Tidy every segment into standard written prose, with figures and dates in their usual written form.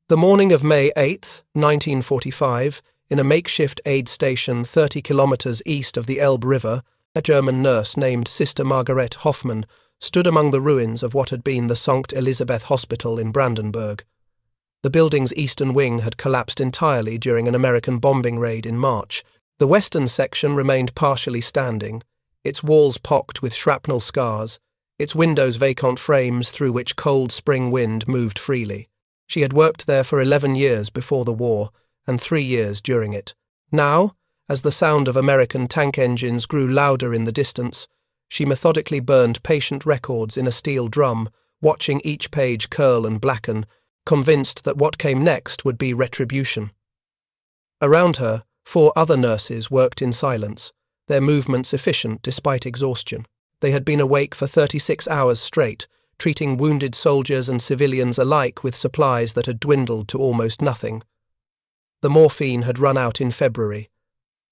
The morning of May 8, 1945, in a makeshift aid station 30 kilometers east of the Elbe River, a German nurse named Sister Margarete Hoffman stood among the ruins of what had been the Sankt Elisabeth Hospital in Brandenburg. The building's eastern wing had collapsed entirely during an American bombing raid in March. The western section remained partially standing, its walls pocked with shrapnel scars, its windows vacant frames through which cold spring wind moved freely. She had worked there for 11 years before the war, and 3 years during it. Now, as the sound of American tank engines grew louder in the distance, she methodically burned patient records in a steel drum, watching each page curl and blacken, convinced that what came next would be retribution. Around her, 4 other nurses worked in silence, their movements efficient despite exhaustion. They had been awake for 36 hours straight, treating wounded soldiers and civilians alike with supplies that had dwindled to almost nothing. The morphine had run out in February,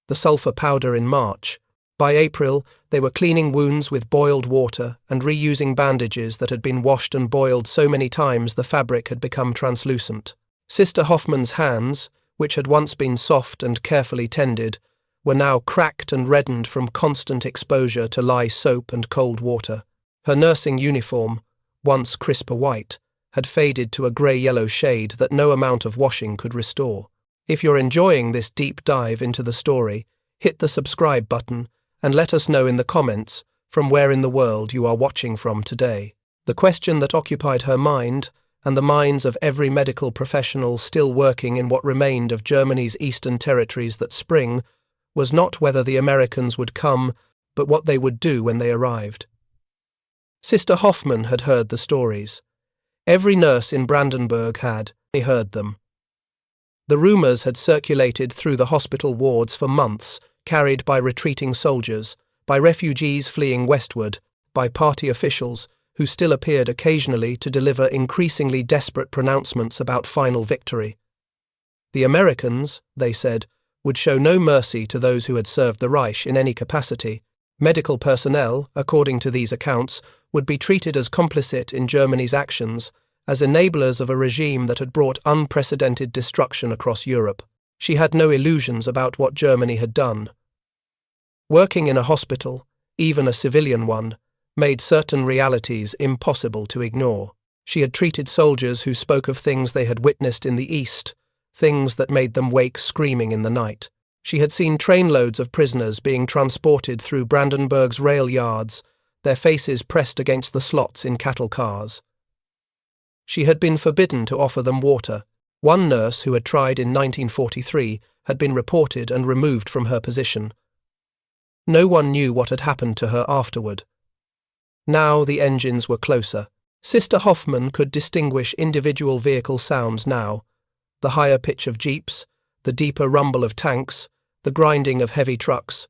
the sulfur powder in March. By April, they were cleaning wounds with boiled water and reusing bandages that had been washed and boiled so many times the fabric had become translucent. Sister Hoffman's hands, which had once been soft and carefully tended, were now cracked and reddened from constant exposure to lye soap and cold water. Her nursing uniform, once crisper white, had faded to a grey-yellow shade that no amount of washing could restore. If you're enjoying this deep dive into the story, hit the subscribe button and let us know in the comments from where in the world you are watching from today. The question that occupied her mind, and the minds of every medical professional still working in what remained of Germany's eastern territories that spring, was not whether the Americans would come, but what they would do when they arrived. Sister Hoffman had heard the stories. Every nurse in Brandenburg had heard them. The rumours had circulated through the hospital wards for months, carried by retreating soldiers, by refugees fleeing westward, by party officials who still appeared occasionally to deliver increasingly desperate pronouncements about final victory. The Americans, they said, would show no mercy to those who had served the Reich in any capacity. Medical personnel, according to these accounts, would be treated as complicit in Germany's actions, as enablers of a regime that had brought unprecedented destruction across Europe. She had no illusions about what Germany had done. Working in a hospital, even a civilian one, made certain realities impossible to ignore. She had treated soldiers who spoke of things they had witnessed in the East, things that made them wake screaming in the night. She had seen trainloads of prisoners being transported through Brandenburg's rail yards, their faces pressed against the slots in cattle cars. She had been forbidden to offer them water. One nurse who had tried in 1943 had been reported and removed from her position. No one knew what had happened to her afterward. Now the engines were closer. Sister Hoffman could distinguish individual vehicle sounds now, the higher pitch of jeeps, the deeper rumble of tanks, the grinding of heavy trucks.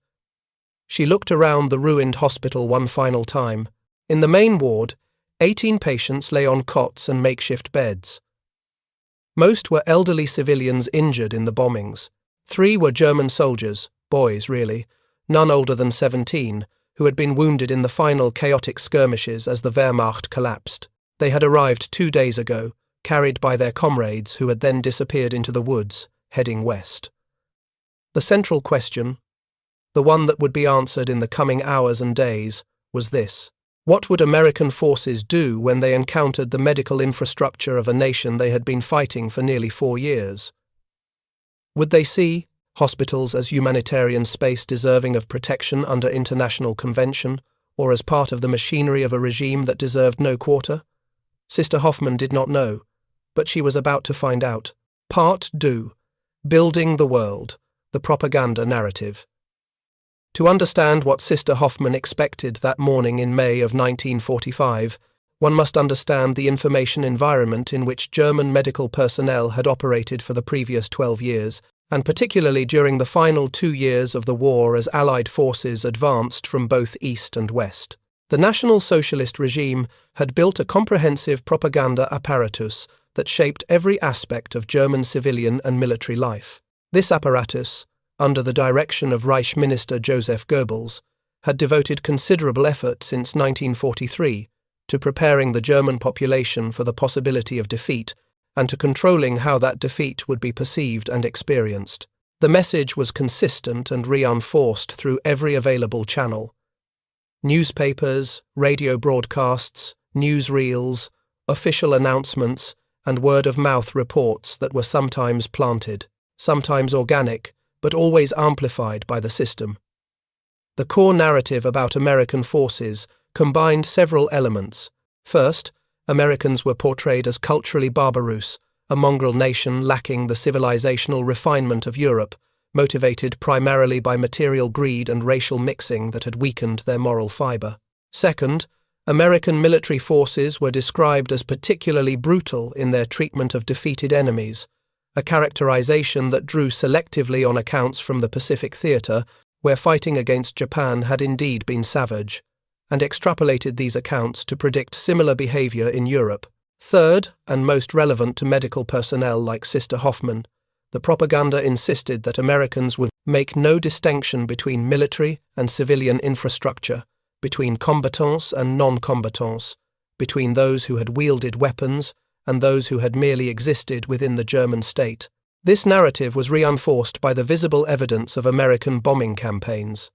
She looked around the ruined hospital one final time. In the main ward, 18 patients lay on cots and makeshift beds. Most were elderly civilians injured in the bombings. 3 were German soldiers, boys really, none older than 17, who had been wounded in the final chaotic skirmishes as the Wehrmacht collapsed. They had arrived 2 days ago, carried by their comrades who had then disappeared into the woods, heading west. The central question, the one that would be answered in the coming hours and days, was this: what would American forces do when they encountered the medical infrastructure of a nation they had been fighting for nearly 4 years? Would they see hospitals as humanitarian space deserving of protection under international convention, or as part of the machinery of a regime that deserved no quarter? Sister Hoffman did not know, but she was about to find out. Part 2. Building the World, the Propaganda Narrative. To understand what Sister Hoffman expected that morning in May of 1945, one must understand the information environment in which German medical personnel had operated for the previous 12 years, and particularly during the final 2 years of the war as Allied forces advanced from both east and west. The National Socialist regime had built a comprehensive propaganda apparatus that shaped every aspect of German civilian and military life. This apparatus, under the direction of Reich Minister Joseph Goebbels, had devoted considerable effort since 1943 to preparing the German population for the possibility of defeat and to controlling how that defeat would be perceived and experienced. The message was consistent and reinforced through every available channel. Newspapers, radio broadcasts, newsreels, official announcements, and word-of-mouth reports that were sometimes planted, sometimes organic, but always amplified by the system. The core narrative about American forces combined several elements. First, Americans were portrayed as culturally barbarous, a mongrel nation lacking the civilizational refinement of Europe, motivated primarily by material greed and racial mixing that had weakened their moral fiber. Second, American military forces were described as particularly brutal in their treatment of defeated enemies, a characterization that drew selectively on accounts from the Pacific Theater, where fighting against Japan had indeed been savage, and extrapolated these accounts to predict similar behavior in Europe. Third, and most relevant to medical personnel like Sister Hoffman, the propaganda insisted that Americans would make no distinction between military and civilian infrastructure, between combatants and non-combatants, between those who had wielded weapons and those who had merely existed within the German state. This narrative was reinforced by the visible evidence of American bombing campaigns.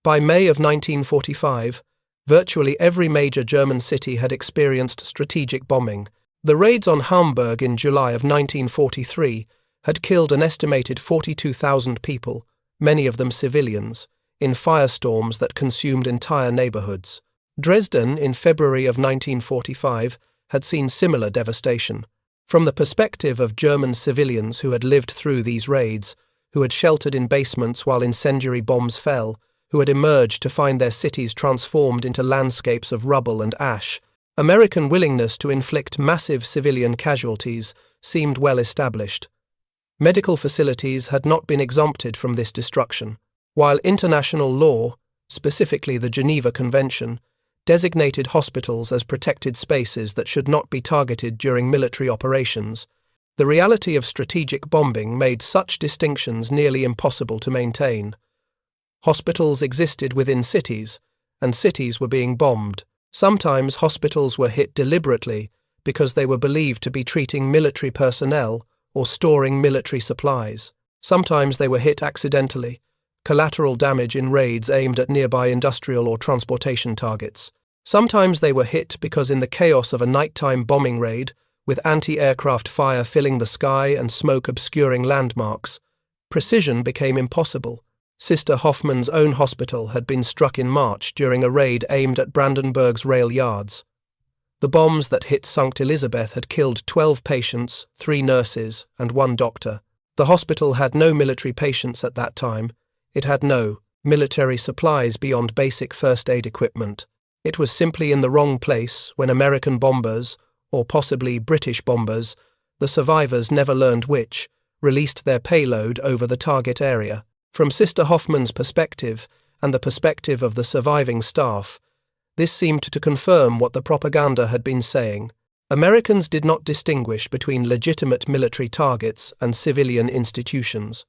By May of 1945, virtually every major German city had experienced strategic bombing. The raids on Hamburg in July of 1943 had killed an estimated 42,000 people, many of them civilians, in firestorms that consumed entire neighborhoods. Dresden, in February of 1945, had seen similar devastation. From the perspective of German civilians who had lived through these raids, who had sheltered in basements while incendiary bombs fell, who had emerged to find their cities transformed into landscapes of rubble and ash, American willingness to inflict massive civilian casualties seemed well established. Medical facilities had not been exempted from this destruction, while international law, specifically the Geneva Convention, designated hospitals as protected spaces that should not be targeted during military operations. The reality of strategic bombing made such distinctions nearly impossible to maintain. Hospitals existed within cities, and cities were being bombed. Sometimes hospitals were hit deliberately because they were believed to be treating military personnel or storing military supplies. Sometimes they were hit accidentally, collateral damage in raids aimed at nearby industrial or transportation targets. Sometimes they were hit because in the chaos of a nighttime bombing raid, with anti-aircraft fire filling the sky and smoke obscuring landmarks, precision became impossible. Sister Hoffman's own hospital had been struck in March during a raid aimed at Brandenburg's rail yards. The bombs that hit Sankt Elisabeth had killed 12 patients, 3 nurses, and 1 doctor. The hospital had no military patients at that time. It had no military supplies beyond basic first aid equipment. It was simply in the wrong place when American bombers, or possibly British bombers, the survivors never learned which, released their payload over the target area. From Sister Hoffman's perspective, and the perspective of the surviving staff, this seemed to confirm what the propaganda had been saying. Americans did not distinguish between legitimate military targets and civilian institutions.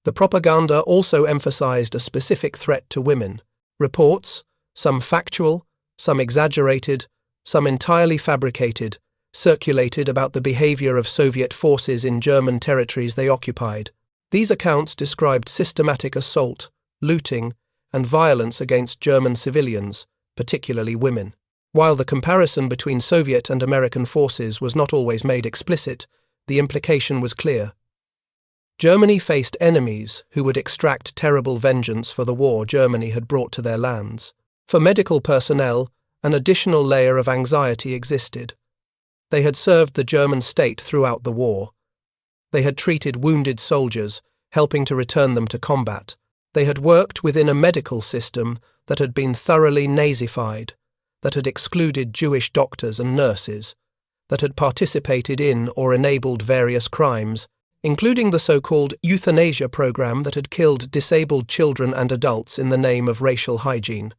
The propaganda also emphasized a specific threat to women. Reports, some factual, some exaggerated, some entirely fabricated, circulated about the behavior of Soviet forces in German territories they occupied. These accounts described systematic assault, looting, and violence against German civilians, particularly women. While the comparison between Soviet and American forces was not always made explicit, the implication was clear. Germany faced enemies who would extract terrible vengeance for the war Germany had brought to their lands. For medical personnel, an additional layer of anxiety existed. They had served the German state throughout the war. They had treated wounded soldiers, helping to return them to combat. They had worked within a medical system that had been thoroughly Nazified, that had excluded Jewish doctors and nurses, that had participated in or enabled various crimes, including the so-called euthanasia program that had killed disabled children and adults in the name of racial hygiene.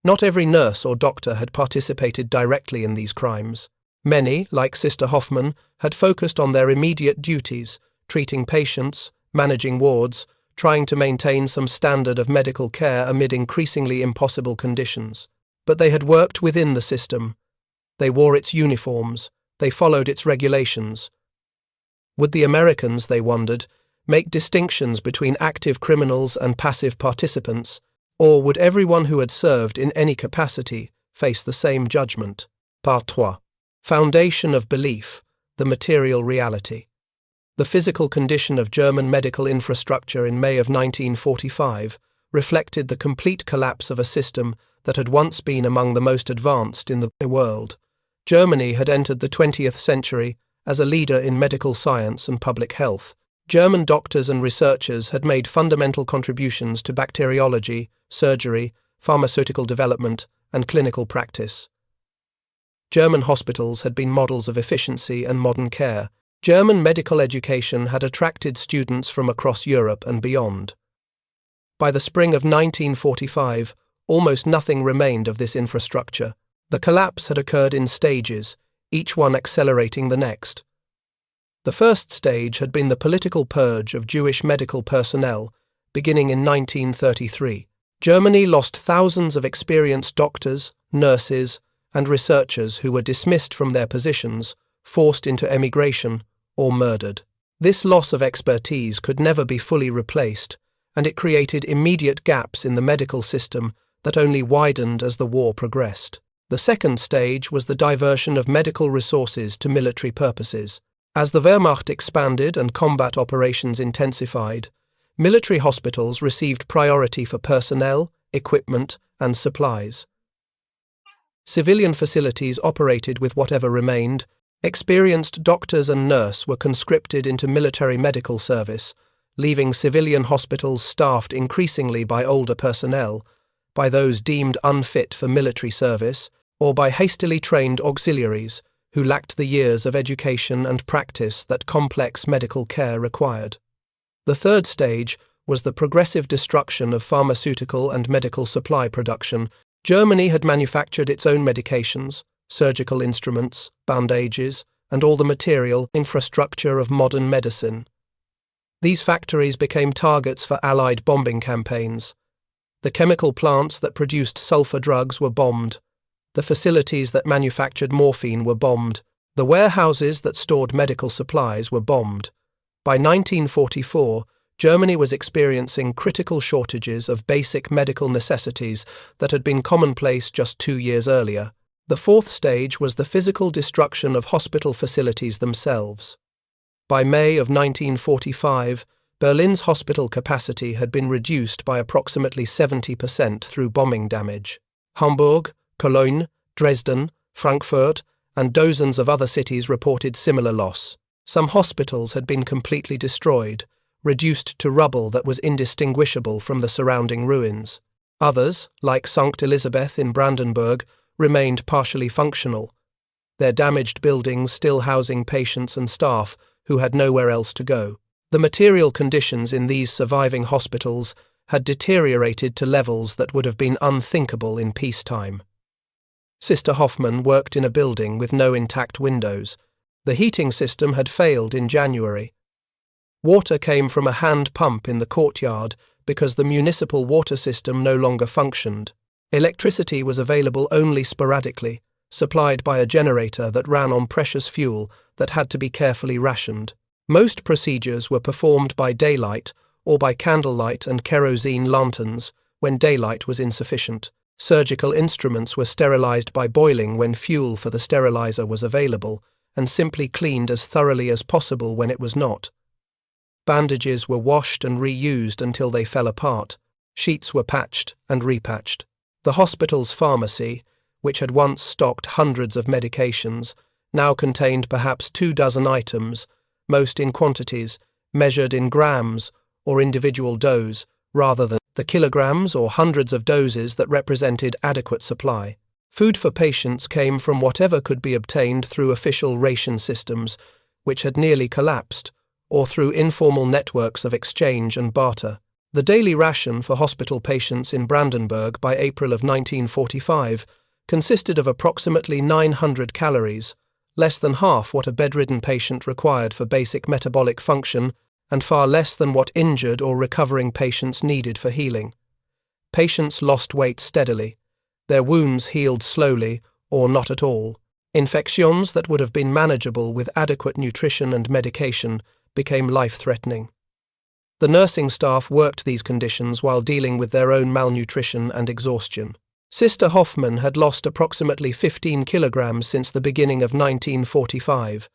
Not every nurse or doctor had participated directly in these crimes. Many, like Sister Hoffman, had focused on their immediate duties, treating patients, managing wards, trying to maintain some standard of medical care amid increasingly impossible conditions. But they had worked within the system. They wore its uniforms, they followed its regulations. Would the Americans, they wondered, make distinctions between active criminals and passive participants, or would everyone who had served in any capacity face the same judgment? Part 3. Foundation of belief, the material reality. The physical condition of German medical infrastructure in May of 1945 reflected the complete collapse of a system that had once been among the most advanced in the world. Germany had entered the 20th century as a leader in medical science and public health. German doctors and researchers had made fundamental contributions to bacteriology, surgery, pharmaceutical development, and clinical practice. German hospitals had been models of efficiency and modern care. German medical education had attracted students from across Europe and beyond. By the spring of 1945, almost nothing remained of this infrastructure. The collapse had occurred in stages, each one accelerating the next. The first stage had been the political purge of Jewish medical personnel, beginning in 1933. Germany lost thousands of experienced doctors, nurses, and researchers who were dismissed from their positions, forced into emigration, or murdered. This loss of expertise could never be fully replaced, and it created immediate gaps in the medical system that only widened as the war progressed. The second stage was the diversion of medical resources to military purposes. As the Wehrmacht expanded and combat operations intensified, military hospitals received priority for personnel, equipment, and supplies. Civilian facilities operated with whatever remained. Experienced doctors and nurses were conscripted into military medical service, leaving civilian hospitals staffed increasingly by older personnel, by those deemed unfit for military service, or by hastily trained auxiliaries who lacked the years of education and practice that complex medical care required. The third stage was the progressive destruction of pharmaceutical and medical supply production. Germany had manufactured its own medications, surgical instruments, bandages, and all the material infrastructure of modern medicine. These factories became targets for Allied bombing campaigns. The chemical plants that produced sulfur drugs were bombed. The facilities that manufactured morphine were bombed. The warehouses that stored medical supplies were bombed. By 1944, Germany was experiencing critical shortages of basic medical necessities that had been commonplace just 2 years earlier. The fourth stage was the physical destruction of hospital facilities themselves. By May of 1945, Berlin's hospital capacity had been reduced by approximately 70% through bombing damage. Hamburg, Cologne, Dresden, Frankfurt, and dozens of other cities reported similar loss. Some hospitals had been completely destroyed, reduced to rubble that was indistinguishable from the surrounding ruins. Others, like Sankt Elisabeth in Brandenburg, remained partially functional, their damaged buildings still housing patients and staff who had nowhere else to go. The material conditions in these surviving hospitals had deteriorated to levels that would have been unthinkable in peacetime. Sister Hoffman worked in a building with no intact windows. The heating system had failed in January. Water came from a hand pump in the courtyard because the municipal water system no longer functioned. Electricity was available only sporadically, supplied by a generator that ran on precious fuel that had to be carefully rationed. Most procedures were performed by daylight or by candlelight and kerosene lanterns when daylight was insufficient. Surgical instruments were sterilized by boiling when fuel for the sterilizer was available, and simply cleaned as thoroughly as possible when it was not. Bandages were washed and reused until they fell apart. Sheets were patched and repatched. The hospital's pharmacy, which had once stocked hundreds of medications, now contained perhaps 24 items, most in quantities, measured in grams or individual doses, rather than the kilograms or hundreds of doses that represented adequate supply. Food for patients came from whatever could be obtained through official ration systems, which had nearly collapsed, or through informal networks of exchange and barter. The daily ration for hospital patients in Brandenburg by April of 1945 consisted of approximately 900 calories, less than half what a bedridden patient required for basic metabolic function, and far less than what injured or recovering patients needed for healing. Patients lost weight steadily. Their wounds healed slowly or not at all. Infections that would have been manageable with adequate nutrition and medication became life-threatening. The nursing staff worked these conditions while dealing with their own malnutrition and exhaustion. Sister Hoffman had lost approximately 15 kilograms since the beginning of 1945.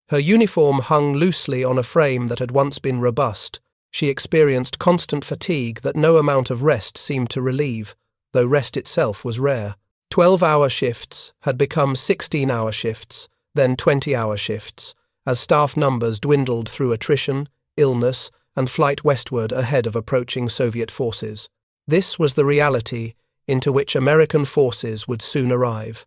Her uniform hung loosely on a frame that had once been robust. She experienced constant fatigue that no amount of rest seemed to relieve, though rest itself was rare. 12-hour shifts had become 16-hour shifts, then 20-hour shifts, as staff numbers dwindled through attrition, illness, and flight westward ahead of approaching Soviet forces. This was the reality into which American forces would soon arrive.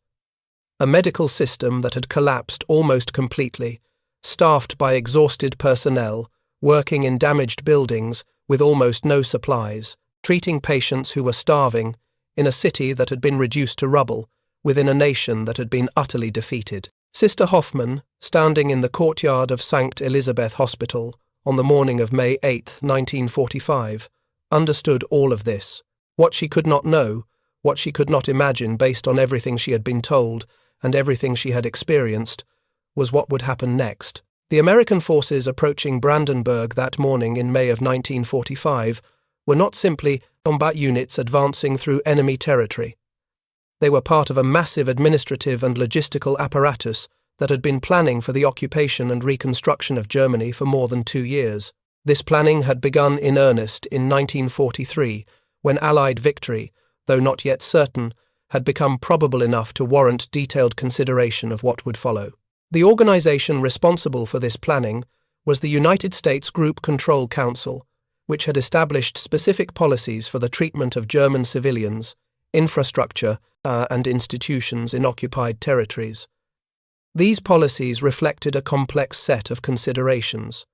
A medical system that had collapsed almost completely, staffed by exhausted personnel, working in damaged buildings with almost no supplies, treating patients who were starving, in a city that had been reduced to rubble, within a nation that had been utterly defeated. Sister Hoffman, standing in the courtyard of Sankt Elisabeth Hospital on the morning of May 8, 1945, understood all of this. What she could not know, what she could not imagine based on everything she had been told and everything she had experienced, was what would happen next. The American forces approaching Brandenburg that morning in May of 1945 were not simply combat units advancing through enemy territory. They were part of a massive administrative and logistical apparatus that had been planning for the occupation and reconstruction of Germany for more than 2 years. This planning had begun in earnest in 1943, when Allied victory, though not yet certain, had become probable enough to warrant detailed consideration of what would follow. The organization responsible for this planning was the United States Group Control Council, which had established specific policies for the treatment of German civilians, infrastructure, and institutions in occupied territories. These policies reflected a complex set of considerations.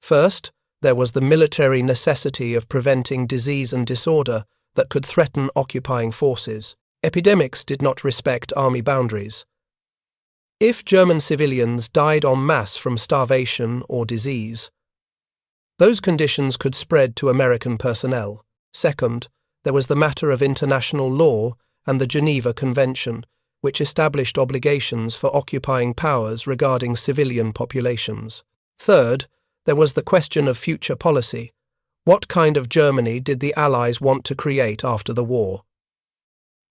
First, there was the military necessity of preventing disease and disorder that could threaten occupying forces. Epidemics did not respect army boundaries. If German civilians died en masse from starvation or disease, those conditions could spread to American personnel. Second, there was the matter of international law and the Geneva Convention, which established obligations for occupying powers regarding civilian populations. Third, there was the question of future policy. What kind of Germany did the Allies want to create after the war?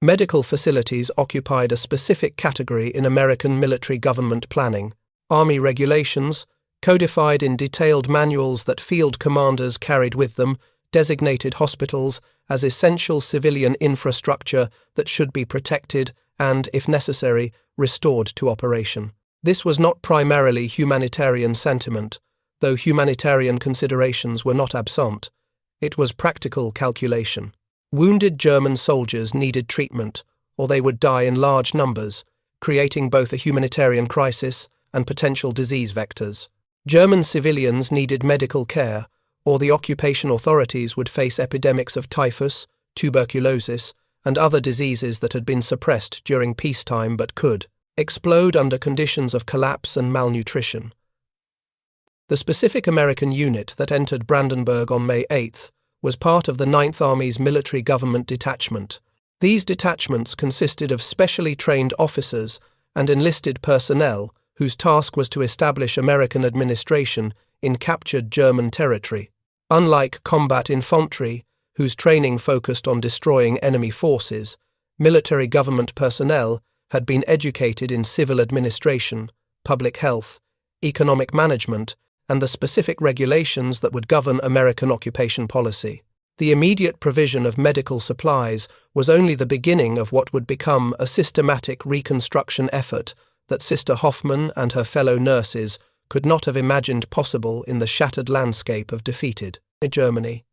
Medical facilities occupied a specific category in American military government planning. Army regulations, codified in detailed manuals that field commanders carried with them, designated hospitals as essential civilian infrastructure that should be protected and, if necessary, restored to operation. This was not primarily humanitarian sentiment, though humanitarian considerations were not absent. It was practical calculation. Wounded German soldiers needed treatment, or they would die in large numbers, creating both a humanitarian crisis and potential disease vectors. German civilians needed medical care, or the occupation authorities would face epidemics of typhus, tuberculosis, and other diseases that had been suppressed during peacetime but could explode under conditions of collapse and malnutrition. The specific American unit that entered Brandenburg on May 8th was part of the 9th Army's military government detachment. These detachments consisted of specially trained officers and enlisted personnel whose task was to establish American administration in captured German territory. Unlike combat infantry, whose training focused on destroying enemy forces, military government personnel had been educated in civil administration, public health, economic management, and the specific regulations that would govern American occupation policy. The immediate provision of medical supplies was only the beginning of what would become a systematic reconstruction effort that Sister Hoffman and her fellow nurses could not have imagined possible in the shattered landscape of defeated Germany.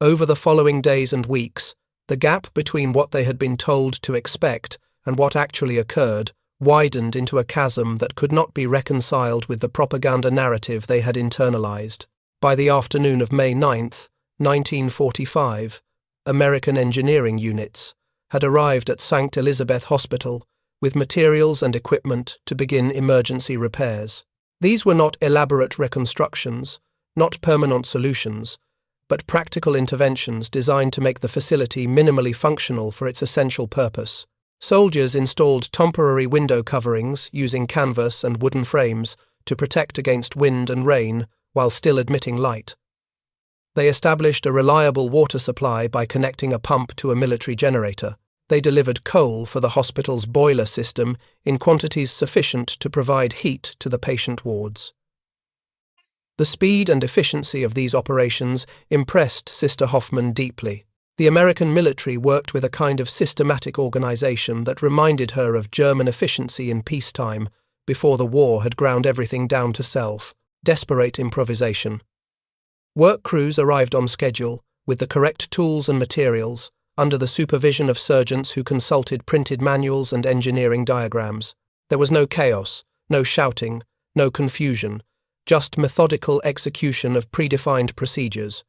Over the following days and weeks, the gap between what they had been told to expect and what actually occurred widened into a chasm that could not be reconciled with the propaganda narrative they had internalized. By the afternoon of May 9th, 1945, American engineering units had arrived at Sankt Elisabeth Hospital with materials and equipment to begin emergency repairs. These were not elaborate reconstructions, not permanent solutions, but practical interventions designed to make the facility minimally functional for its essential purpose. Soldiers installed temporary window coverings using canvas and wooden frames to protect against wind and rain while still admitting light. They established a reliable water supply by connecting a pump to a military generator. They delivered coal for the hospital's boiler system in quantities sufficient to provide heat to the patient wards. The speed and efficiency of these operations impressed Sister Hoffman deeply. The American military worked with a kind of systematic organization that reminded her of German efficiency in peacetime, before the war had ground everything down to desperate improvisation. Work crews arrived on schedule, with the correct tools and materials, under the supervision of surgeons who consulted printed manuals and engineering diagrams. There was no chaos, no shouting, no confusion, just methodical execution of predefined procedures.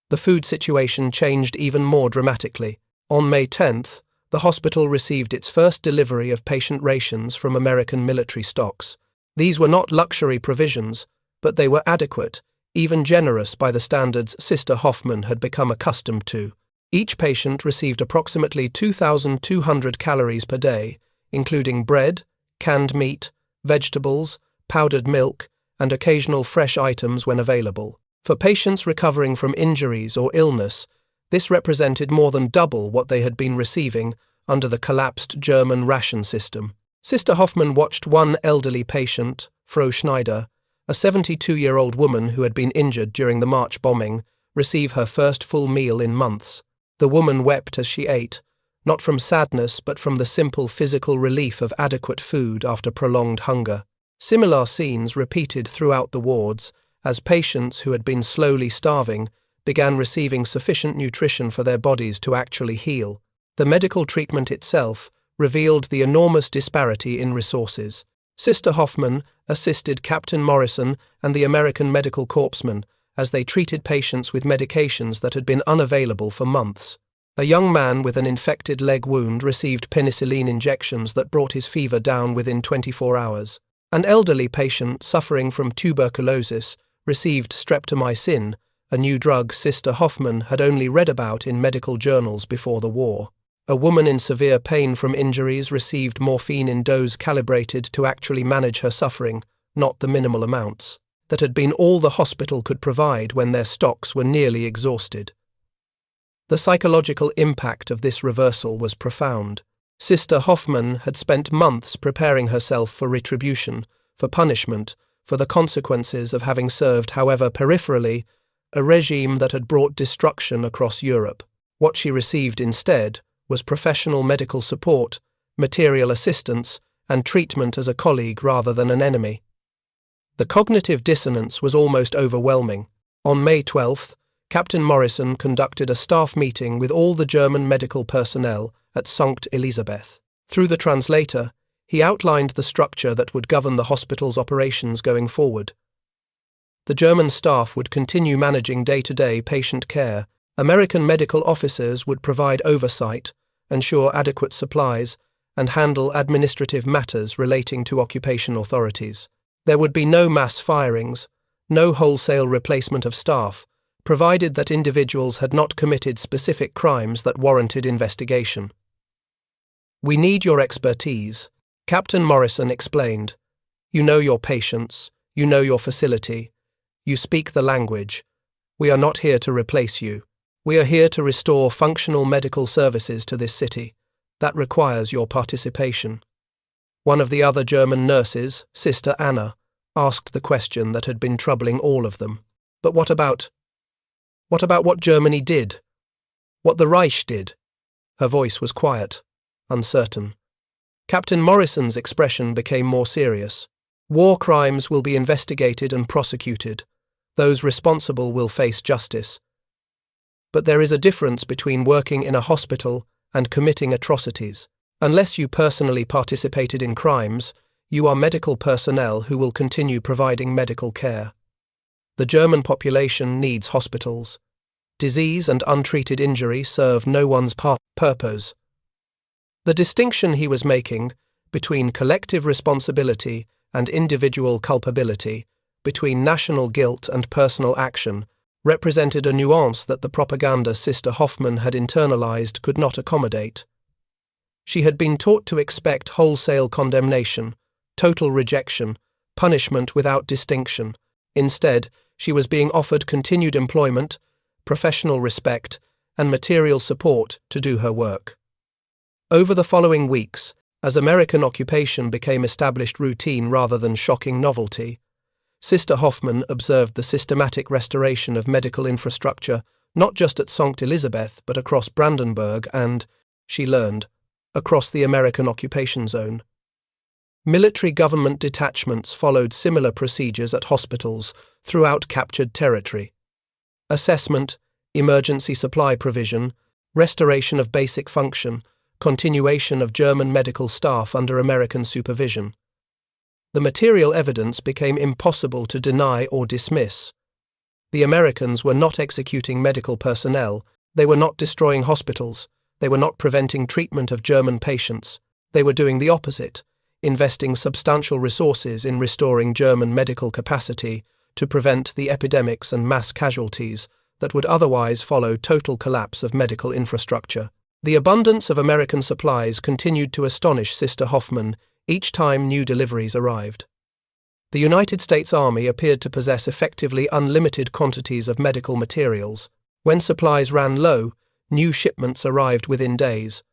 The food situation changed even more dramatically. On May 10th, the hospital received its first delivery of patient rations from American military stocks. These were not luxury provisions, but they were adequate, even generous by the standards Sister Hoffman had become accustomed to. Each patient received approximately 2,200 calories per day, including bread, canned meat, vegetables, powdered milk, and occasional fresh items when available. For patients recovering from injuries or illness, this represented more than double what they had been receiving under the collapsed German ration system. Sister Hoffman watched one elderly patient, Frau Schneider, a 72-year-old woman who had been injured during the March bombing, receive her first full meal in months. The woman wept as she ate, not from sadness but from the simple physical relief of adequate food after prolonged hunger. Similar scenes repeated throughout the wards, as patients who had been slowly starving began receiving sufficient nutrition for their bodies to actually heal. The medical treatment itself revealed the enormous disparity in resources. Sister Hoffman assisted Captain Morrison and the American medical corpsmen as they treated patients with medications that had been unavailable for months. A young man with an infected leg wound received penicillin injections that brought his fever down within 24 hours. An elderly patient suffering from tuberculosis received streptomycin, a new drug Sister Hoffman had only read about in medical journals before the war. A woman in severe pain from injuries received morphine in dose calibrated to actually manage her suffering, not the minimal amounts that had been all the hospital could provide when their stocks were nearly exhausted. The psychological impact of this reversal was profound. Sister Hoffman had spent months preparing herself for retribution, for punishment, for the consequences of having served, however peripherally, a regime that had brought destruction across Europe. What she received instead was professional medical support, material assistance, and treatment as a colleague rather than an enemy. The cognitive dissonance was almost overwhelming. On May 12th, Captain Morrison conducted a staff meeting with all the German medical personnel at Sankt Elisabeth. Through the translator, he outlined the structure that would govern the hospital's operations going forward. The German staff would continue managing day-to-day patient care. American medical officers would provide oversight, ensure adequate supplies, and handle administrative matters relating to occupation authorities. There would be no mass firings, no wholesale replacement of staff, provided that individuals had not committed specific crimes that warranted investigation. "We need your expertise," Captain Morrison explained. "You know your patients, you know your facility, you speak the language. We are not here to replace you. We are here to restore functional medical services to this city. That requires your participation." One of the other German nurses, Sister Anna, asked the question that had been troubling all of them. But what about what Germany did? What the Reich did? Her voice was quiet, uncertain. Captain Morrison's expression became more serious. "War crimes will be investigated and prosecuted. Those responsible will face justice. But there is a difference between working in a hospital and committing atrocities. Unless you personally participated in crimes, you are medical personnel who will continue providing medical care. The German population needs hospitals. Disease and untreated injury serve no one's purpose." The distinction he was making between collective responsibility and individual culpability, between national guilt and personal action, represented a nuance that the propaganda Sister Hoffman had internalized could not accommodate. She had been taught to expect wholesale condemnation, total rejection, punishment without distinction. Instead, she was being offered continued employment, professional respect, and material support to do her work. Over the following weeks, as American occupation became established routine rather than shocking novelty, Sister Hoffman observed the systematic restoration of medical infrastructure not just at Sankt Elisabeth but across Brandenburg and, she learned, across the American occupation zone. Military government detachments followed similar procedures at hospitals throughout captured territory. Assessment, emergency supply provision, restoration of basic function, continuation of German medical staff under American supervision. The material evidence became impossible to deny or dismiss. The Americans were not executing medical personnel, they were not destroying hospitals, they were not preventing treatment of German patients, they were doing the opposite, investing substantial resources in restoring German medical capacity to prevent the epidemics and mass casualties that would otherwise follow total collapse of medical infrastructure. The abundance of American supplies continued to astonish Sister Hoffman each time new deliveries arrived. The United States Army appeared to possess effectively unlimited quantities of medical materials. When supplies ran low, new shipments arrived within days.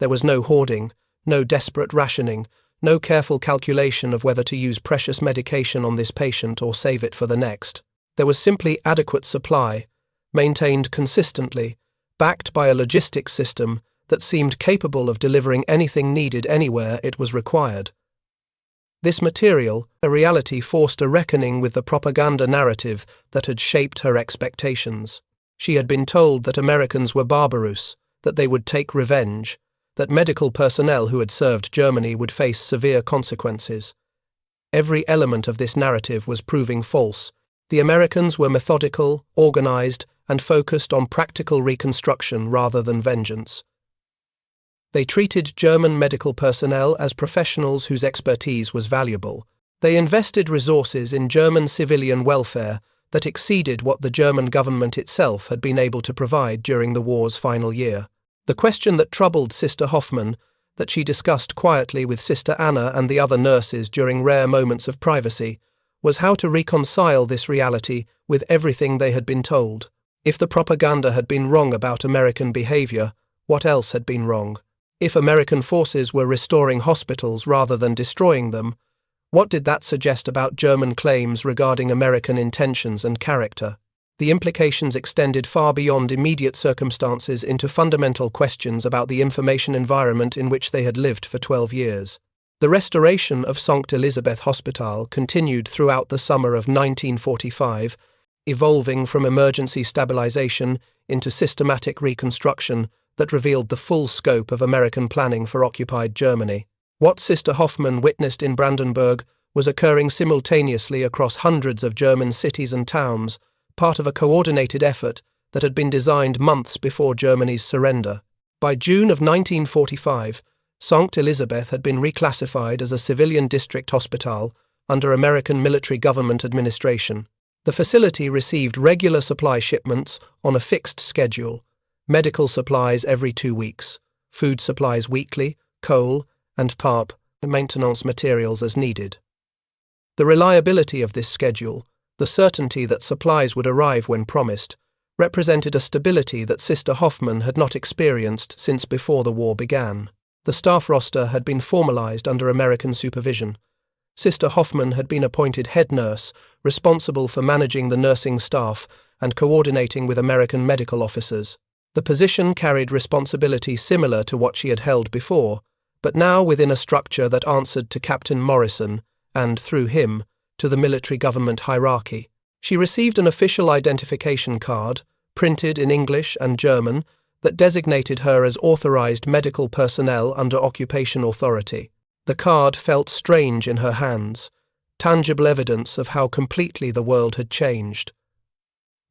There was no hoarding, no desperate rationing, no careful calculation of whether to use precious medication on this patient or save it for the next. There was simply adequate supply, maintained consistently, backed by a logistics system that seemed capable of delivering anything needed anywhere it was required. This material, a reality, forced a reckoning with the propaganda narrative that had shaped her expectations. She had been told that Americans were barbarous, that they would take revenge, that medical personnel who had served Germany would face severe consequences. Every element of this narrative was proving false. The Americans were methodical, organized, and focused on practical reconstruction rather than vengeance. They treated German medical personnel as professionals whose expertise was valuable. They invested resources in German civilian welfare that exceeded what the German government itself had been able to provide during the war's final year. The question that troubled Sister Hoffman, that she discussed quietly with Sister Anna and the other nurses during rare moments of privacy, was how to reconcile this reality with everything they had been told. If the propaganda had been wrong about American behavior, what else had been wrong? If American forces were restoring hospitals rather than destroying them, what did that suggest about German claims regarding American intentions and character? The implications extended far beyond immediate circumstances into fundamental questions about the information environment in which they had lived for 12 years. The restoration of Sankt Elisabeth Hospital continued throughout the summer of 1945, evolving from emergency stabilization into systematic reconstruction that revealed the full scope of American planning for occupied Germany. What Sister Hoffman witnessed in Brandenburg was occurring simultaneously across hundreds of German cities and towns, part of a coordinated effort that had been designed months before Germany's surrender. By June of 1945, Sankt Elisabeth had been reclassified as a civilian district hospital under American military government administration. The facility received regular supply shipments on a fixed schedule, medical supplies every 2 weeks, food supplies weekly, coal, and PARP, maintenance materials as needed. The reliability of this schedule, the certainty that supplies would arrive when promised, represented a stability that Sister Hoffman had not experienced since before the war began. The staff roster had been formalized under American supervision. Sister Hoffman had been appointed head nurse, responsible for managing the nursing staff and coordinating with American medical officers. The position carried responsibility similar to what she had held before, but now within a structure that answered to Captain Morrison and, through him, to the military government hierarchy. She received an official identification card, printed in English and German, that designated her as authorized medical personnel under occupation authority. The card felt strange in her hands, tangible evidence of how completely the world had changed.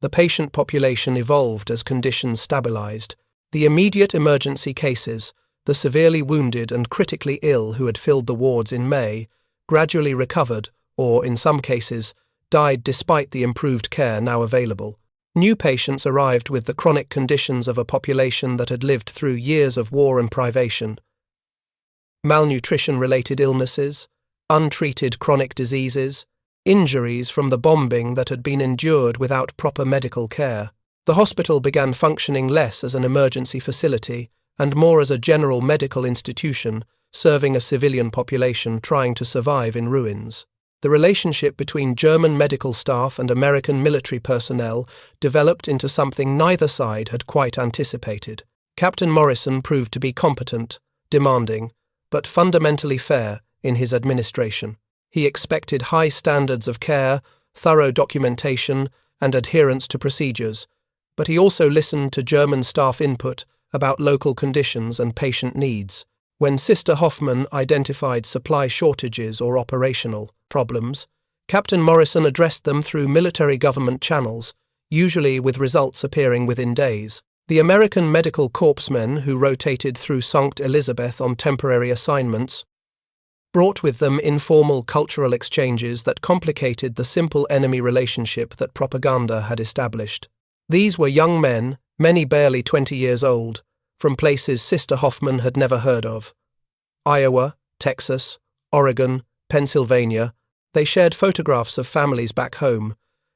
The patient population evolved as conditions stabilized. The immediate emergency cases, the severely wounded and critically ill who had filled the wards in May, gradually recovered or, in some cases, died despite the improved care now available. New patients arrived with the chronic conditions of a population that had lived through years of war and privation. malnutrition-related illnesses, untreated chronic diseases, injuries from the bombing that had been endured without proper medical care. The hospital began functioning less as an emergency facility and more as a general medical institution serving a civilian population trying to survive in ruins. The relationship between German medical staff and American military personnel developed into something neither side had quite anticipated. Captain Morrison proved to be competent, demanding, but fundamentally fair in his administration. He expected high standards of care, thorough documentation, and adherence to procedures, but he also listened to German staff input about local conditions and patient needs. When Sister Hoffman identified supply shortages or operational problems, Captain Morrison addressed them through military government channels, usually with results appearing within days. The American medical corpsmen who rotated through Sankt Elisabeth on temporary assignments brought with them informal cultural exchanges that complicated the simple enemy relationship that propaganda had established. These were young men, many barely 20 years old, from places Sister Hoffman had never heard of. Iowa, Texas, Oregon, Pennsylvania. They shared photographs of families back home,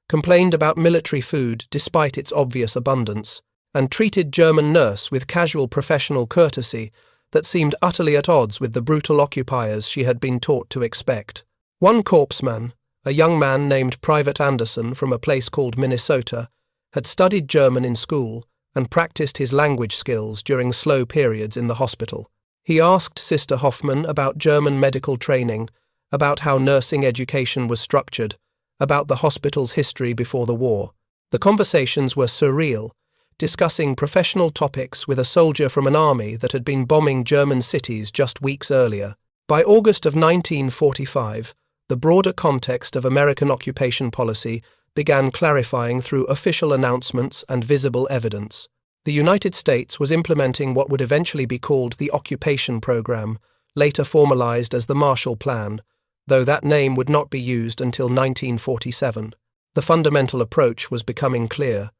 complained about military food despite its obvious abundance, and treated German nurse with casual professional courtesy that seemed utterly at odds with the brutal occupiers she had been taught to expect. One corpsman, a young man named Private Anderson from a place called Minnesota, had studied German in school and practiced his language skills during slow periods in the hospital. He asked Sister Hoffman about German medical training, about how nursing education was structured, about the hospital's history before the war. The conversations were surreal, discussing professional topics with a soldier from an army that had been bombing German cities just weeks earlier. By August of 1945, the broader context of American occupation policy began clarifying through official announcements and visible evidence. The United States was implementing what would eventually be called the Occupation Program, later formalized as the Marshall Plan, though that name would not be used until 1947. The fundamental approach was becoming clear.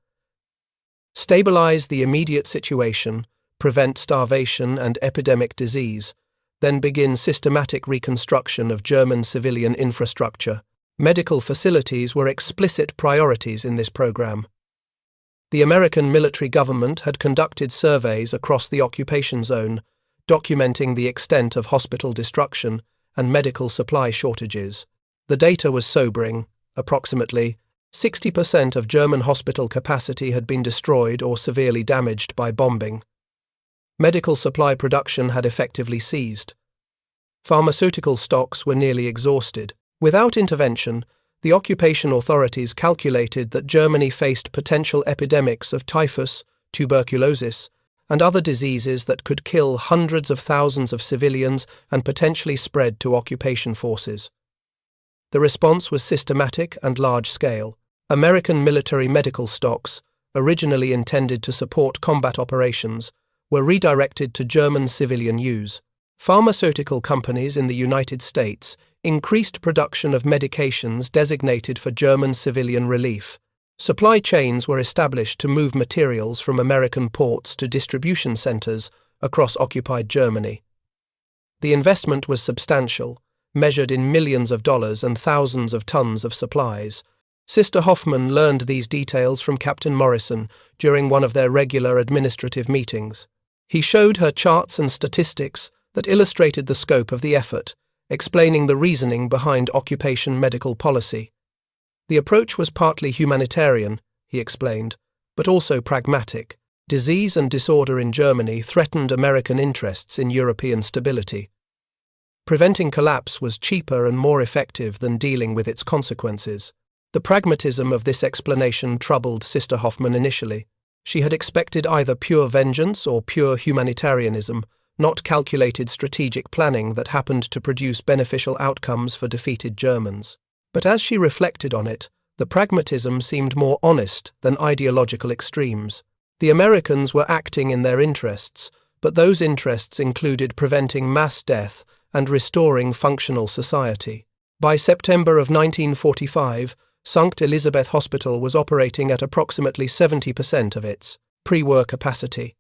Stabilize the immediate situation, prevent starvation and epidemic disease, then begin systematic reconstruction of German civilian infrastructure. Medical facilities were explicit priorities in this program. The American military government had conducted surveys across the occupation zone, documenting the extent of hospital destruction and medical supply shortages. The data was sobering. Approximately 60% of German hospital capacity had been destroyed or severely damaged by bombing. Medical supply production had effectively ceased. Pharmaceutical stocks were nearly exhausted. Without intervention, the occupation authorities calculated that Germany faced potential epidemics of typhus, tuberculosis, and other diseases that could kill hundreds of thousands of civilians and potentially spread to occupation forces. The response was systematic and large-scale. American military medical stocks, originally intended to support combat operations, were redirected to German civilian use. Pharmaceutical companies in the United States increased production of medications designated for German civilian relief. Supply chains were established to move materials from American ports to distribution centers across occupied Germany. The investment was substantial, measured in millions of dollars and thousands of tons of supplies. Sister Hoffman learned these details from Captain Morrison during one of their regular administrative meetings. He showed her charts and statistics that illustrated the scope of the effort, explaining the reasoning behind occupation medical policy. The approach was partly humanitarian, he explained, but also pragmatic. Disease and disorder in Germany threatened American interests in European stability. Preventing collapse was cheaper and more effective than dealing with its consequences. The pragmatism of this explanation troubled Sister Hoffman initially. She had expected either pure vengeance or pure humanitarianism, not calculated strategic planning that happened to produce beneficial outcomes for defeated Germans. But as she reflected on it, the pragmatism seemed more honest than ideological extremes. The Americans were acting in their interests, but those interests included preventing mass death and restoring functional society. By September of 1945, Sankt Elisabeth Hospital was operating at approximately 70% of its pre-war capacity.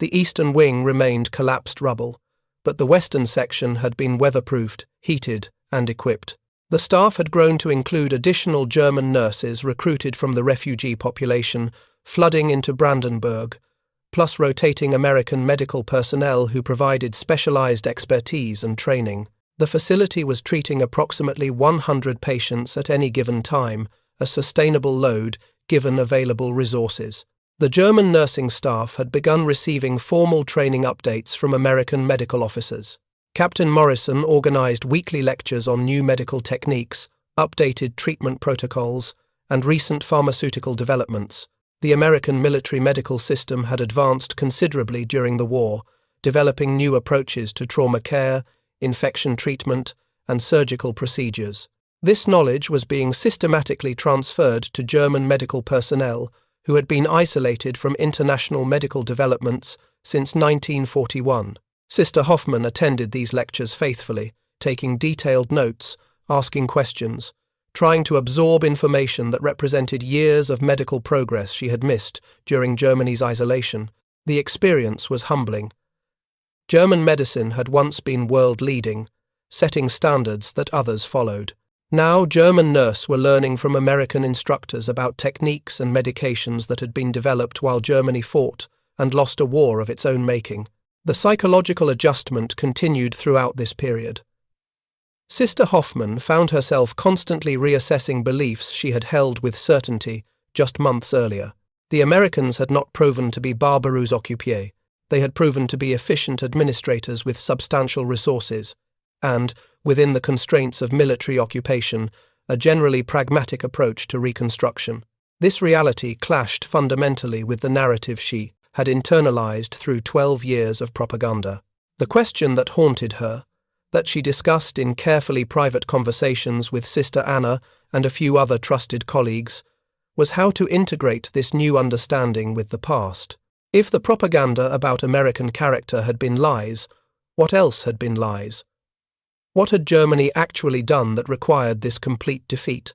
The eastern wing remained collapsed rubble, but the western section had been weatherproofed, heated, and equipped. The staff had grown to include additional German nurses recruited from the refugee population flooding into Brandenburg, plus rotating American medical personnel who provided specialized expertise and training. The facility was treating approximately 100 patients at any given time, a sustainable load given available resources. The German nursing staff had begun receiving formal training updates from American medical officers. Captain Morrison organized weekly lectures on new medical techniques, updated treatment protocols, and recent pharmaceutical developments. The American military medical system had advanced considerably during the war, developing new approaches to trauma care, infection treatment, and surgical procedures. This knowledge was being systematically transferred to German medical personnel who had been isolated from international medical developments since 1941. Sister Hoffman attended these lectures faithfully, taking detailed notes, asking questions, trying to absorb information that represented years of medical progress she had missed during Germany's isolation. The experience was humbling. German medicine had once been world-leading, setting standards that others followed. Now German nurses were learning from American instructors about techniques and medications that had been developed while Germany fought and lost a war of its own making. The psychological adjustment continued throughout this period. Sister Hoffman found herself constantly reassessing beliefs she had held with certainty just months earlier. The Americans had not proven to be barbaroux occupés. They had proven to be efficient administrators with substantial resources, and, within the constraints of military occupation, a generally pragmatic approach to Reconstruction. This reality clashed fundamentally with the narrative she had internalized through 12 years of propaganda. The question that haunted her, that she discussed in carefully private conversations with Sister Anna and a few other trusted colleagues, was how to integrate this new understanding with the past. If the propaganda about American character had been lies, what else had been lies? What had Germany actually done that required this complete defeat?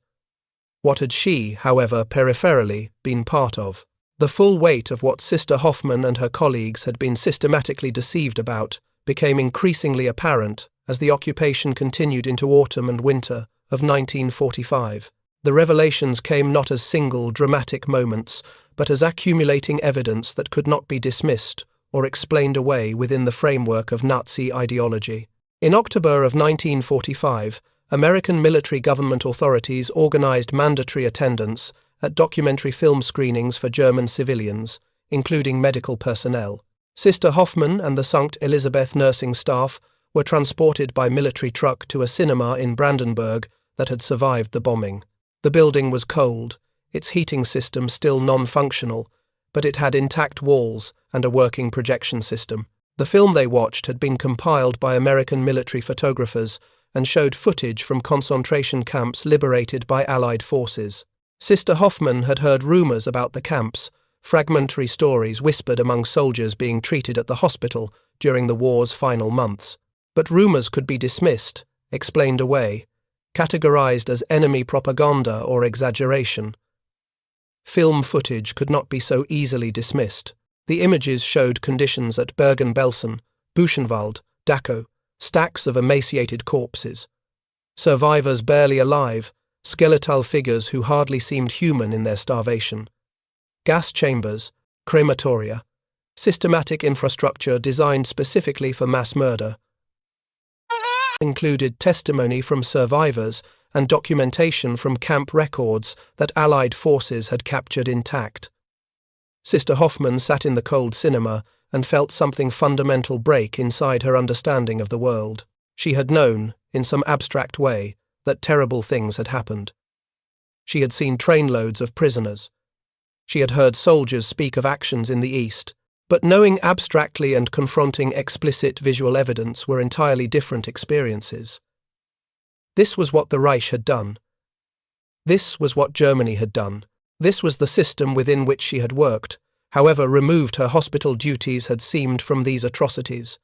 What had she, however, peripherally been part of? The full weight of what Sister Hoffman and her colleagues had been systematically deceived about became increasingly apparent as the occupation continued into autumn and winter of 1945. The revelations came not as single, dramatic moments, but as accumulating evidence that could not be dismissed or explained away within the framework of Nazi ideology. In October of 1945, American military government authorities organized mandatory attendance at documentary film screenings for German civilians, including medical personnel. Sister Hoffman and the Sankt Elisabeth nursing staff were transported by military truck to a cinema in Brandenburg that had survived the bombing. The building was cold, its heating system still non-functional, but it had intact walls and a working projection system. The film they watched had been compiled by American military photographers and showed footage from concentration camps liberated by Allied forces. Sister Hoffman had heard rumors about the camps, fragmentary stories whispered among soldiers being treated at the hospital during the war's final months. But rumors could be dismissed, explained away, categorized as enemy propaganda or exaggeration. Film footage could not be so easily dismissed. The images showed conditions at Bergen-Belsen, Buchenwald, Dachau, stacks of emaciated corpses. Survivors barely alive, skeletal figures who hardly seemed human in their starvation. Gas chambers, crematoria, systematic infrastructure designed specifically for mass murder, included testimony from survivors and documentation from camp records that Allied forces had captured intact. Sister Hoffman sat in the cold cinema and felt something fundamental break inside her understanding of the world. She had known, in some abstract way, that terrible things had happened. She had seen trainloads of prisoners. She had heard soldiers speak of actions in the East, but knowing abstractly and confronting explicit visual evidence were entirely different experiences. This was what the Reich had done. This was what Germany had done. This was the system within which she had worked, however removed her hospital duties had seemed from these atrocities.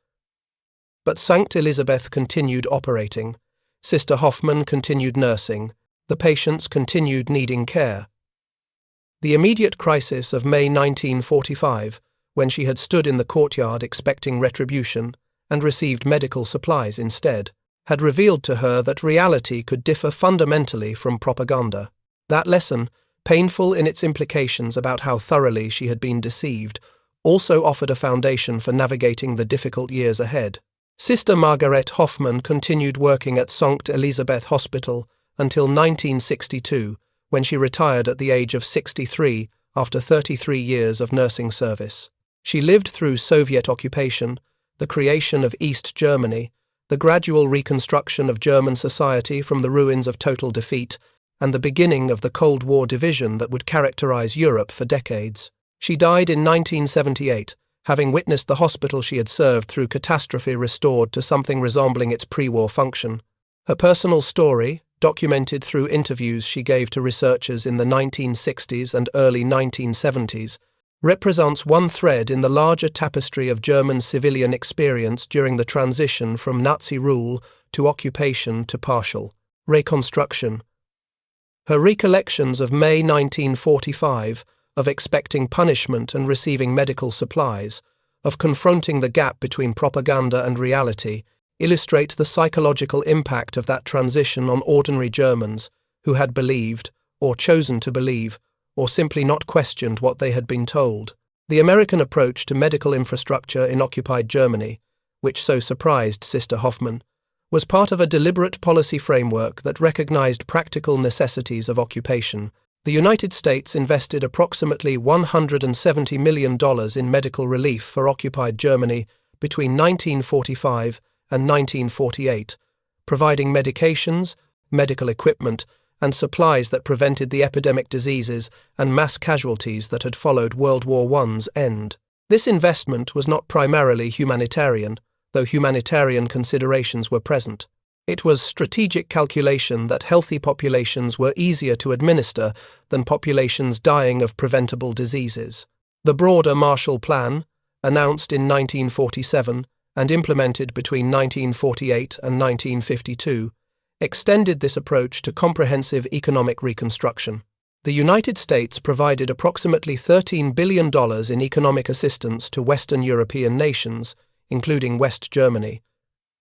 But Sankt Elisabeth continued operating, Sister Hoffman continued nursing, the patients continued needing care. The immediate crisis of May 1945, when she had stood in the courtyard expecting retribution, and received medical supplies instead, had revealed to her that reality could differ fundamentally from propaganda. That lesson, painful in its implications about how thoroughly she had been deceived, also offered a foundation for navigating the difficult years ahead. Sister Margarete Hoffman continued working at Sankt Elisabeth Hospital until 1962, when she retired at the age of 63 after 33 years of nursing service. She lived through Soviet occupation, the creation of East Germany, the gradual reconstruction of German society from the ruins of total defeat, and the beginning of the Cold War division that would characterize Europe for decades. She died in 1978, having witnessed the hospital she had served through catastrophe restored to something resembling its pre-war function. Her personal story, documented through interviews she gave to researchers in the 1960s and early 1970s, represents one thread in the larger tapestry of German civilian experience during the transition from Nazi rule to occupation to partial reconstruction. Her recollections of May 1945, of expecting punishment and receiving medical supplies, of confronting the gap between propaganda and reality, illustrate the psychological impact of that transition on ordinary Germans who had believed, or chosen to believe, or simply not questioned what they had been told. The American approach to medical infrastructure in occupied Germany, which so surprised Sister Hoffman, was part of a deliberate policy framework that recognized practical necessities of occupation. The United States invested approximately $170 million in medical relief for occupied Germany between 1945 and 1948, providing medications, medical equipment, and supplies that prevented the epidemic diseases and mass casualties that had followed World War I's end. This investment was not primarily humanitarian, though humanitarian considerations were present. It was strategic calculation that healthy populations were easier to administer than populations dying of preventable diseases. The broader Marshall Plan, announced in 1947 and implemented between 1948 and 1952, extended this approach to comprehensive economic reconstruction. The United States provided approximately $13 billion in economic assistance to Western European nations, including West Germany,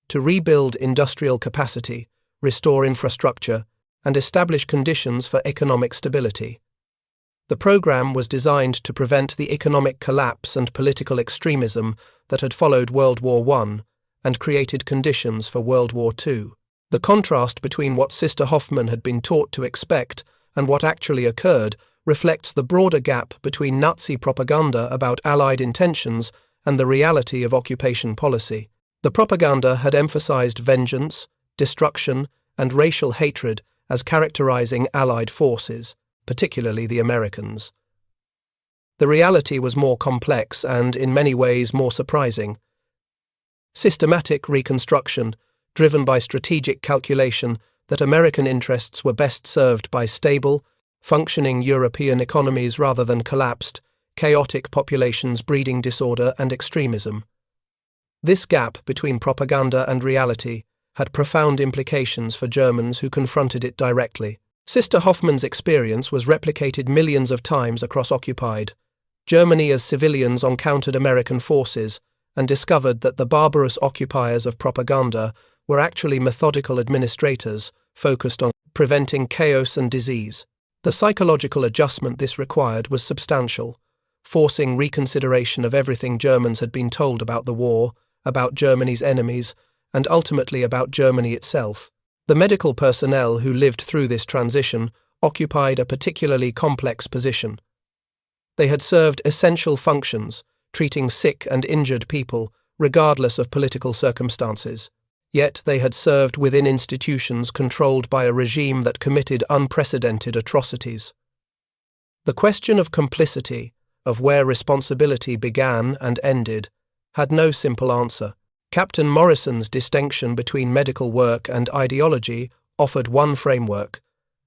to rebuild industrial capacity, restore infrastructure, and establish conditions for economic stability. The program was designed to prevent the economic collapse and political extremism that had followed World War I and created conditions for World War II. The contrast between what Sister Hoffman had been taught to expect and what actually occurred reflects the broader gap between Nazi propaganda about Allied intentions and the reality of occupation policy. The propaganda had emphasized vengeance, destruction, and racial hatred as characterizing Allied forces, particularly the Americans. The reality was more complex and, in many ways, more surprising. Systematic reconstruction, driven by strategic calculation that American interests were best served by stable, functioning European economies rather than collapsed, chaotic populations breeding disorder and extremism. This gap between propaganda and reality had profound implications for Germans who confronted it directly. Sister Hoffman's experience was replicated millions of times across occupied Germany as civilians encountered American forces and discovered that the barbarous occupiers of propaganda were actually methodical administrators focused on preventing chaos and disease. The psychological adjustment this required was substantial, forcing reconsideration of everything Germans had been told about the war, about Germany's enemies, and ultimately about Germany itself. The medical personnel who lived through this transition occupied a particularly complex position. They had served essential functions, treating sick and injured people, regardless of political circumstances. Yet they had served within institutions controlled by a regime that committed unprecedented atrocities. The question of complicity, of where responsibility began and ended, had no simple answer. Captain Morrison's distinction between medical work and ideology offered one framework,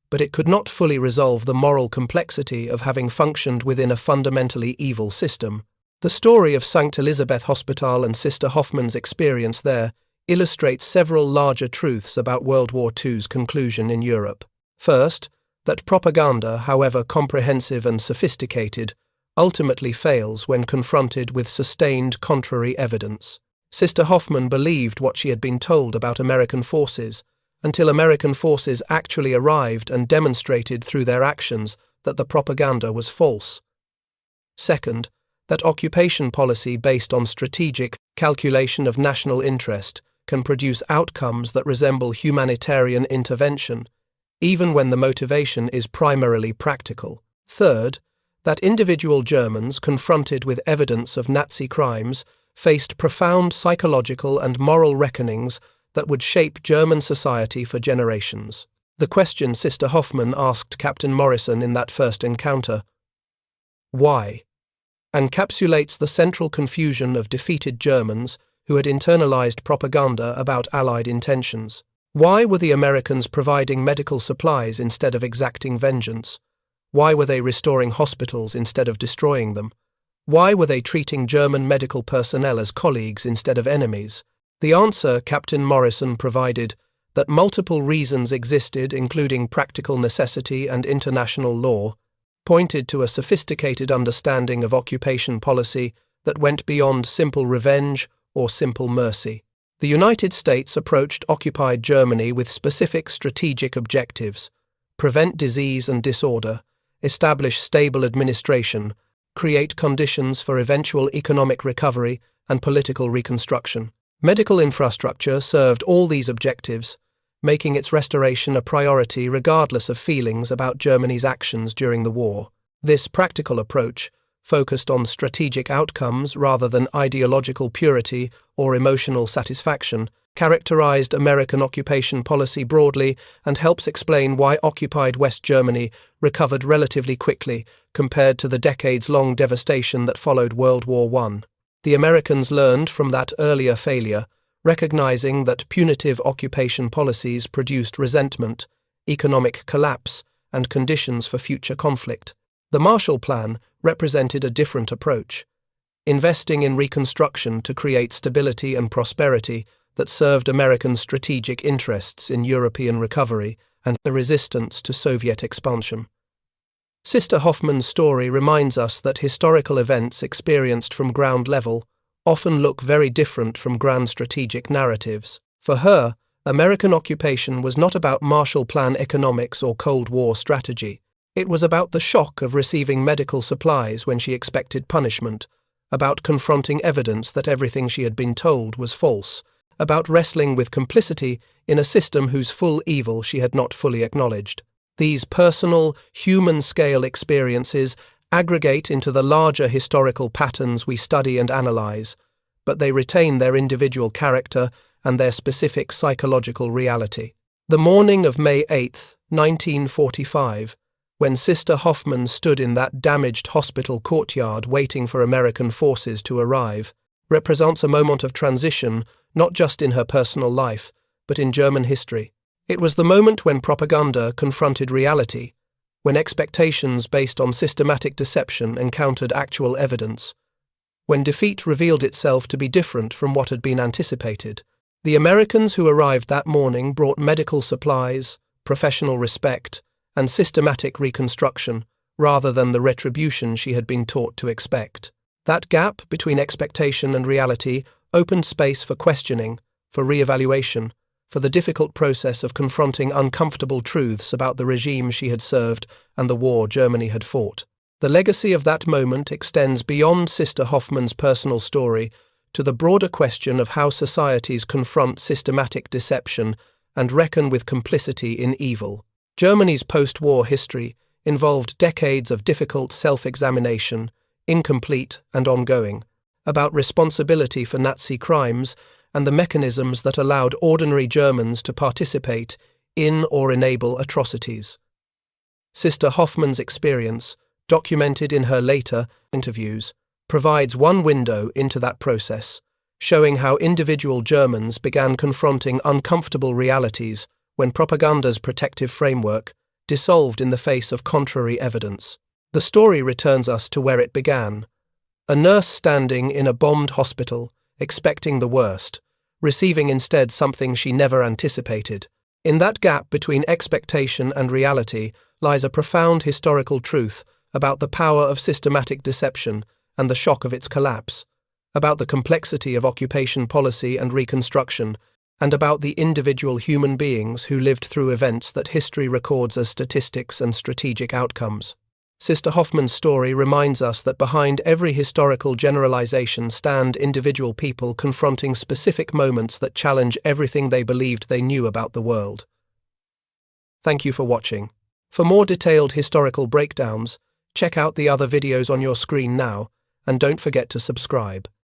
but it could not fully resolve the moral complexity of having functioned within a fundamentally evil system. The story of Sankt Elisabeth Hospital and Sister Hoffman's experience there illustrates several larger truths about World War II's conclusion in Europe. First, that propaganda, however comprehensive and sophisticated, ultimately fails when confronted with sustained contrary evidence. Sister Hoffman believed what she had been told about American forces, until American forces actually arrived and demonstrated through their actions that the propaganda was false. Second, that occupation policy based on strategic calculation of national interest can produce outcomes that resemble humanitarian intervention, even when the motivation is primarily practical. Third, that individual Germans confronted with evidence of Nazi crimes faced profound psychological and moral reckonings that would shape German society for generations. The question Sister Hoffman asked Captain Morrison in that first encounter, why, encapsulates the central confusion of defeated Germans who had internalized propaganda about Allied intentions. Why were the Americans providing medical supplies instead of exacting vengeance? Why were they restoring hospitals instead of destroying them? Why were they treating German medical personnel as colleagues instead of enemies? The answer Captain Morrison provided, that multiple reasons existed, including practical necessity and international law, pointed to a sophisticated understanding of occupation policy that went beyond simple revenge or simple mercy. The United States approached occupied Germany with specific strategic objectives: prevent disease and disorder, establish stable administration, create conditions for eventual economic recovery and political reconstruction. Medical infrastructure served all these objectives, making its restoration a priority regardless of feelings about Germany's actions during the war. This practical approach, focused on strategic outcomes rather than ideological purity or emotional satisfaction, characterized American occupation policy broadly and helps explain why occupied West Germany recovered relatively quickly compared to the decades-long devastation that followed World War I. The Americans learned from that earlier failure, recognizing that punitive occupation policies produced resentment, economic collapse, and conditions for future conflict. The Marshall Plan represented a different approach, investing in reconstruction to create stability and prosperity that served American strategic interests in European recovery and the resistance to Soviet expansion. Sister Hoffman's story reminds us that historical events experienced from ground level often look very different from grand strategic narratives. For her, American occupation was not about Marshall Plan economics or Cold War strategy. It was about the shock of receiving medical supplies when she expected punishment, about confronting evidence that everything she had been told was false, about wrestling with complicity in a system whose full evil she had not fully acknowledged. These personal, human-scale experiences aggregate into the larger historical patterns we study and analyze, but they retain their individual character and their specific psychological reality. The morning of May 8, 1945, when Sister Hoffman stood in that damaged hospital courtyard waiting for American forces to arrive, represents a moment of transition not just in her personal life, but in German history. It was the moment when propaganda confronted reality, when expectations based on systematic deception encountered actual evidence, when defeat revealed itself to be different from what had been anticipated. The Americans who arrived that morning brought medical supplies, professional respect, and systematic reconstruction, rather than the retribution she had been taught to expect. That gap between expectation and reality opened space for questioning, for re-evaluation, for the difficult process of confronting uncomfortable truths about the regime she had served and the war Germany had fought. The legacy of that moment extends beyond Sister Hoffman's personal story to the broader question of how societies confront systematic deception and reckon with complicity in evil. Germany's post-war history involved decades of difficult self-examination, incomplete and ongoing, about responsibility for Nazi crimes and the mechanisms that allowed ordinary Germans to participate in or enable atrocities. Sister Hoffman's experience, documented in her later interviews, provides one window into that process, showing how individual Germans began confronting uncomfortable realities when propaganda's protective framework dissolved in the face of contrary evidence. The story returns us to where it began. A nurse standing in a bombed hospital, expecting the worst, receiving instead something she never anticipated. In that gap between expectation and reality lies a profound historical truth about the power of systematic deception and the shock of its collapse. about the complexity of occupation policy and Reconstruction, and about the individual human beings who lived through events that history records as statistics and strategic outcomes. Sister Hoffman's story reminds us that behind every historical generalization stand individual people confronting specific moments that challenge everything they believed they knew about the world. Thank you for watching. For more detailed historical breakdowns, check out the other videos on your screen now, and don't forget to subscribe.